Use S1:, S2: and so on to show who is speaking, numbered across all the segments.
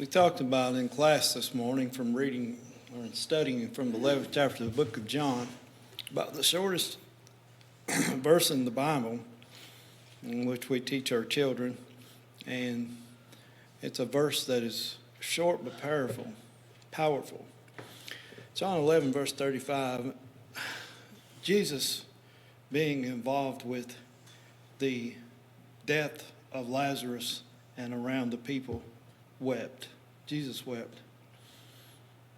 S1: We talked about in class this morning from reading or studying from the 11th chapter of the book of John about the shortest verse in the Bible in which we teach our children. And it's a verse that is short but powerful. John 11, verse 35, Jesus being involved with the death of Lazarus and around the people wept. Jesus wept.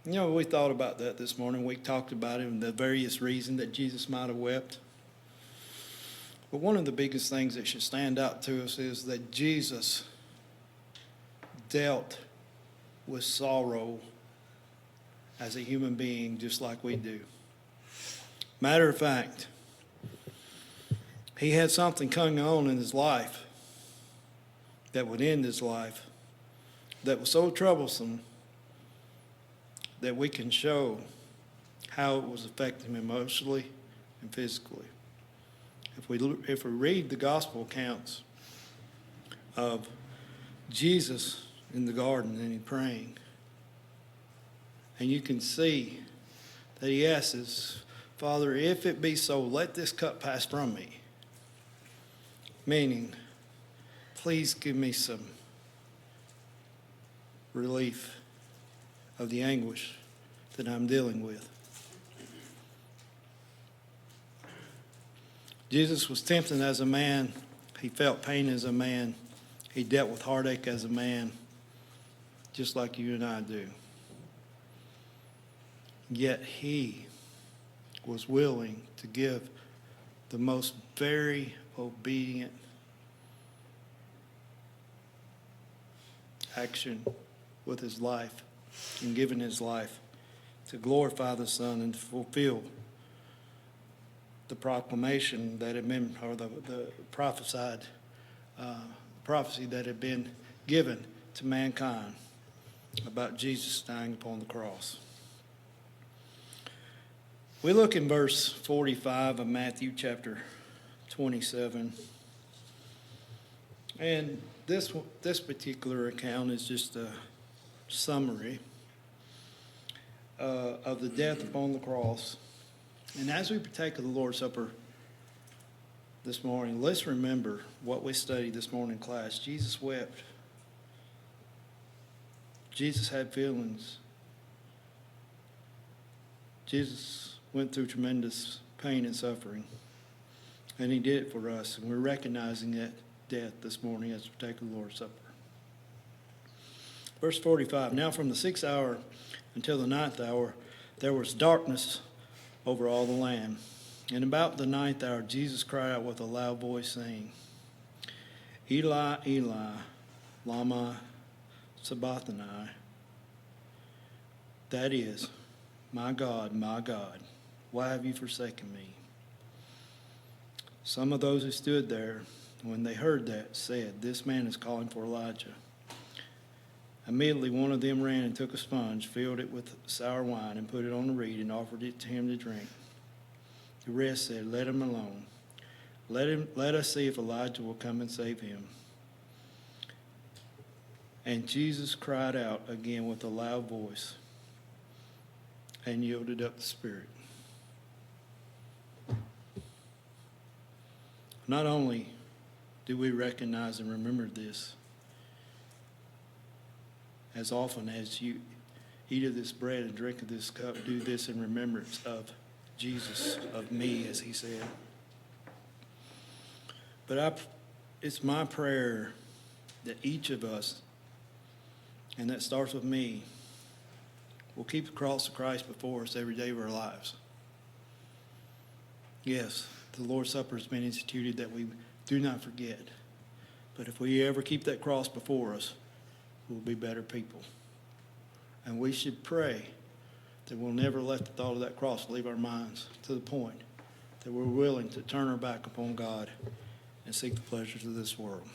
S1: You know, we thought about that this morning. We talked about it and the various reasons that Jesus might have wept. But one of the biggest things that should stand out to us is that Jesus dealt with sorrow as a human being just like we do. Matter of fact, he had something coming on in his life that would end his life that was so troublesome that we can show how it was affecting him emotionally and physically. If we read the gospel accounts of Jesus in the garden and he praying, and you can see that he asks, Father, if it be so, let this cup pass from me. Meaning, please give me some relief of the anguish that I'm dealing with. Jesus was tempted as a man. He felt pain as a man. He dealt with heartache as a man, just like you and I do. Yet he was willing to give the most very obedient action with his life and giving his life to glorify the Son and to fulfill the proclamation that had been, or the prophesied prophecy that had been given to mankind about Jesus dying upon the cross. We look in verse 45 of Matthew chapter 27. And this particular account is just a summary of the death upon the cross. And as we partake of the Lord's Supper this morning, let's remember what we studied this morning in class. Jesus wept. Jesus had feelings. Jesus went through tremendous pain and suffering. And he did it for us. And we're recognizing that death this morning as we take the Lord's Supper. Verse 45, now from the 6th hour until the 9th hour, there was darkness over all the land. And about the 9th hour, Jesus cried out with a loud voice, saying, Eli, Eli, lama sabachthani. That is, my God, why have you forsaken me? Some of those who stood there, when they heard that, said, this man is calling for Elijah. Immediately one of them ran and took a sponge, filled it with sour wine, and put it on a reed, and offered it to him to drink. The rest said, let him alone. Let us see if Elijah will come and save him. And Jesus cried out again with a loud voice and yielded up the spirit. Not only do we recognize and remember this, as often as you eat of this bread and drink of this cup, do this in remembrance of Jesus, of me, as he said. But it's my prayer that each of us, and that starts with me, will keep the cross of Christ before us every day of our lives. Yes, the Lord's Supper has been instituted that we do not forget. But if we ever keep that cross before us, we'll be better people. And we should pray that we'll never let the thought of that cross leave our minds, to the point that we're willing to turn our back upon God and seek the pleasures of this world.